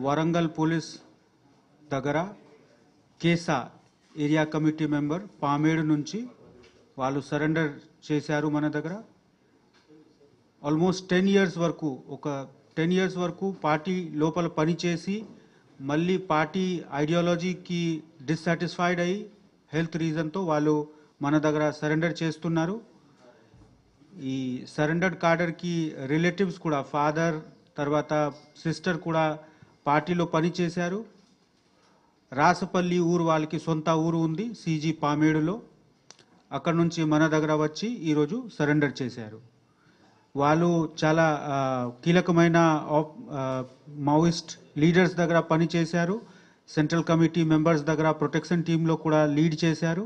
Warangal police దగ్గర కేసా area committee member Pamedu నుంచి వాళ్ళు సరెండర్ చేశారు మన దగ్గర. ఆల్మోస్ట్ 10 ఇయర్స్ వరకు 10 ఇయర్స్ వరకు పార్టీ లోపల పనిచేసి మళ్ళీ పార్టీ ఐడియాలజీకి డిస్సాటిస్ఫైడ్ అయ్యి హెల్త్ రీజన్తో వాళ్ళు మన దగ్గర సరెండర్ చేస్తున్నారు. ఈ సరెండర్డ్ కార్డర్కి రిలేటివ్స్ కూడా ఫాదర్ తర్వాత సిస్టర్ కూడా పార్టీలో పనిచేశారు. రాసపల్లి ఊరు వాళ్ళకి సొంత ఊరు ఉంది సిజీ పామేడులో. అక్కడ నుంచి మన దగ్గర వచ్చి ఈరోజు సరెండర్ చేశారు. వాళ్ళు చాలా కీలకమైన మావోయిస్ట్ లీడర్స్ దగ్గర పనిచేశారు. సెంట్రల్ కమిటీ మెంబర్స్ దగ్గర ప్రొటెక్షన్ టీంలో కూడా లీడ్ చేశారు.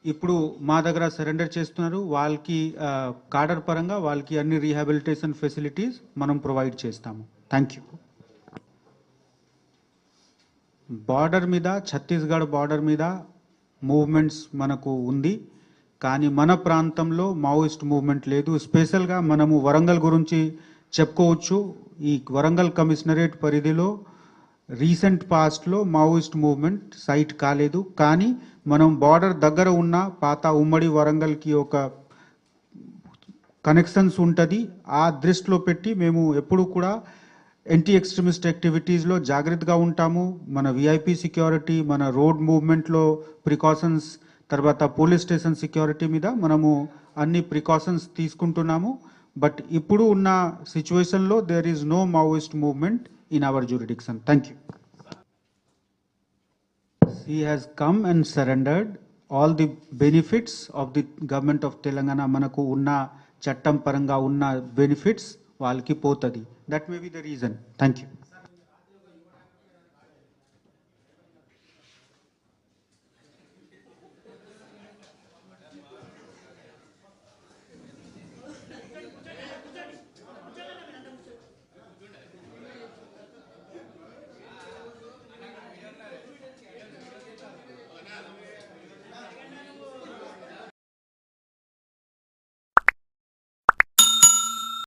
ఇప్పుడు మా దగ్గర సరెండర్ చేస్తున్నారు. వాళ్ళకి కార్డర్ పరంగా వాళ్ళకి అన్ని రీహాబిలిటేషన్ ఫెసిలిటీస్ మనం ప్రొవైడ్ చేస్తాము. Thank you. బార్డర్ మీద ఛత్తీస్గఢ్ బార్డర్ మీద మూవ్మెంట్స్ మనకు ఉంది, కానీ మన ప్రాంతంలో మావోయిస్ట్ మూవ్మెంట్ లేదు. స్పెషల్గా మనము వరంగల్ గురించి చెప్పుకోవచ్చు. ఈ వరంగల్ కమిషనరేట్ పరిధిలో రీసెంట్ పాస్ట్లో మావోయిస్ట్ మూవ్మెంట్ సైట్ కాలేదు, కానీ మనం బార్డర్ దగ్గర ఉన్న పాత ఉమ్మడి వరంగల్కి ఒక కనెక్షన్స్ ఉంటుంది. ఆ దృష్టిలో పెట్టి మేము ఎప్పుడు కూడా యాంటీ ఎక్స్ట్రీమిస్ట్ యాక్టివిటీస్లో జాగ్రత్తగా ఉంటాము. మన విఐపి సెక్యూరిటీ, మన రోడ్ మూవ్మెంట్లో ప్రికాషన్స్, తర్వాత పోలీస్ స్టేషన్ సెక్యూరిటీ మీద మనము అన్ని ప్రికాషన్స్ తీసుకుంటున్నాము. బట్ ఇప్పుడు ఉన్న సిచ్యువేషన్లో there is no Maoist movement in our jurisdiction. Thank you. He has come and surrendered all the benefits of the government of Telangana. మనకు ఉన్న చట్టం పరంగా ఉన్న బెనిఫిట్స్ వాళ్ళకి పోతుంది. That may be the reason. Thank you.